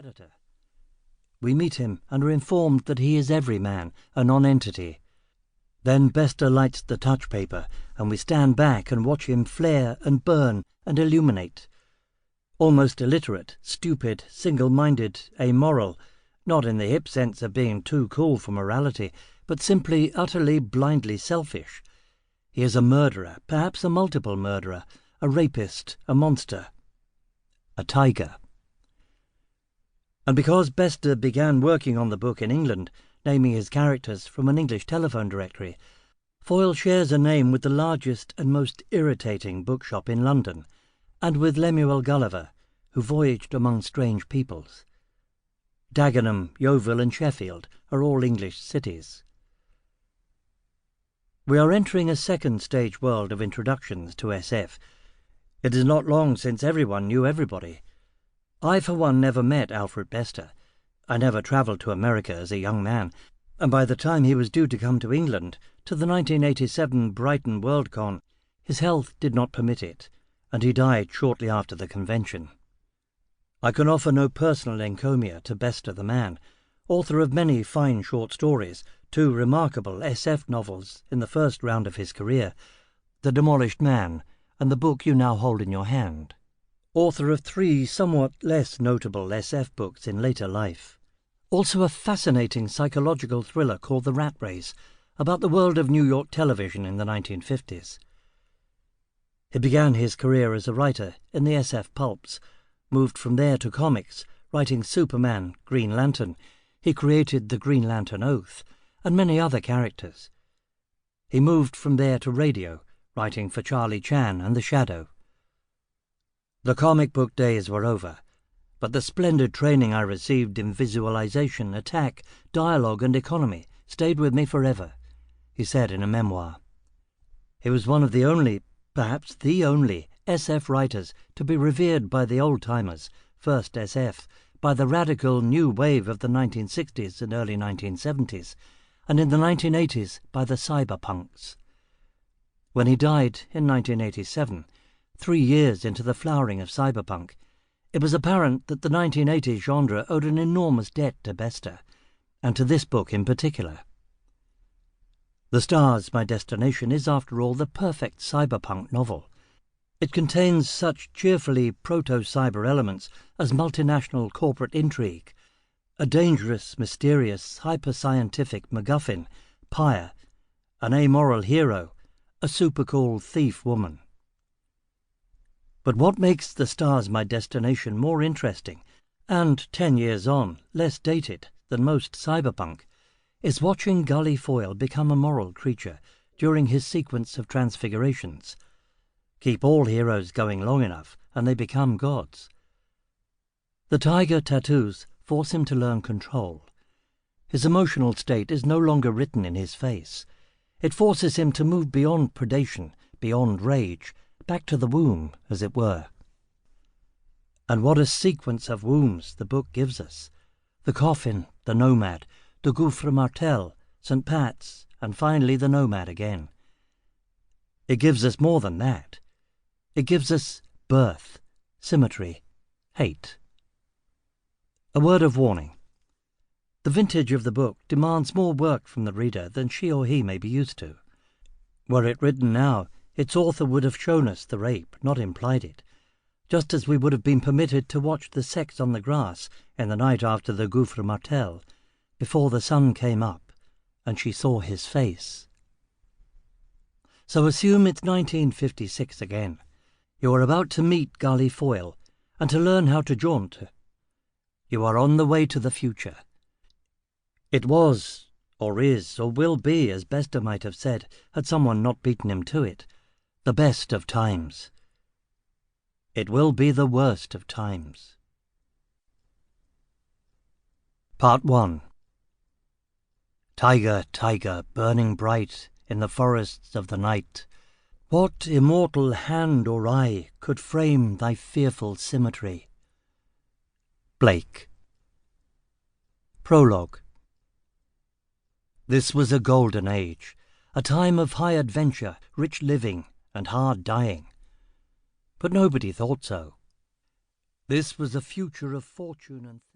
predator. We meet him and are informed that he is every man, a non-entity. Then Bester lights the touch paper, and we stand back and watch him flare and burn and illuminate. Almost illiterate, stupid, single-minded, amoral, not in the hip sense of being too cool for morality, but simply, utterly, blindly selfish. He is a murderer, perhaps a multiple murderer, a rapist, a monster, a tiger. And because Bester began working on the book in England, naming his characters from an English telephone directory, Foyle shares a name with the largest and most irritating bookshop in London, and with Lemuel Gulliver, who voyaged among strange peoples. Dagenham, Yeovil and Sheffield are all English cities. We are entering a second stage world of introductions to SF. It is not long since everyone knew everybody. I, for one, never met Alfred Bester. I never travelled to America as a young man, and by the time he was due to come to England, to the 1987 Brighton Worldcon, his health did not permit it, and he died shortly after the convention. I can offer no personal encomia to Bester the man, author of many fine short stories, 2 remarkable SF novels in the first round of his career, The Demolished Man and the book you now hold in your hand. Author of 3 somewhat less notable SF books in later life. Also a fascinating psychological thriller called The Rat Race, about the world of New York television in the 1950s. He began his career as a writer in the SF pulps, moved from there to comics, writing Superman, Green Lantern. He created the Green Lantern Oath, and many other characters. He moved from there to radio, writing for Charlie Chan and The Shadow. The comic book days were over, but the splendid training I received in visualization, attack, dialogue and economy stayed with me forever, he said in a memoir. He was one of the only, perhaps the only, SF writers to be revered by the old-timers, first SF, by the radical new wave of the 1960s and early 1970s, and in the 1980s by the cyberpunks. When he died in 1987, 3 years into the flowering of cyberpunk, it was apparent that the 1980s genre owed an enormous debt to Bester, and to this book in particular. The Stars, My Destination is, after all, the perfect cyberpunk novel. It contains such cheerfully proto-cyber elements as multinational corporate intrigue, a dangerous, mysterious, hyper-scientific MacGuffin, pyre, an amoral hero, a super-cool thief woman. But what makes The Stars, My Destination more interesting, and 10 years on, less dated than most cyberpunk, is watching Gully Foyle become a moral creature during his sequence of transfigurations. Keep all heroes going long enough, and they become gods. The tiger tattoos force him to learn control. His emotional state is no longer written in his face. It forces him to move beyond predation, beyond rage, back to the womb, as it were. And what a sequence of wombs the book gives us. The coffin, the Nomad, the Gouffre Martel, St. Pat's, and finally the Nomad again. It gives us more than that. It gives us birth, symmetry, hate. A word of warning. The vintage of the book demands more work from the reader than she or he may be used to. Were it written now, its author would have shown us the rape, not implied it, just as we would have been permitted to watch the sex on the grass in the night after the Gouffre Martel, before the sun came up and she saw his face. So assume it's 1956 again. You are about to meet Gully Foyle and to learn how to jaunt. You are on the way to the future. It was, or is, or will be, as Bester might have said, had someone not beaten him to it, the best of times. It will be the worst of times. Part 1. Tiger, tiger, burning bright in the forests of the night, what immortal hand or eye could frame thy fearful symmetry? Blake. Prologue. This was a golden age, a time of high adventure, rich living, and hard dying. But nobody thought so. This was a future of fortune and theft.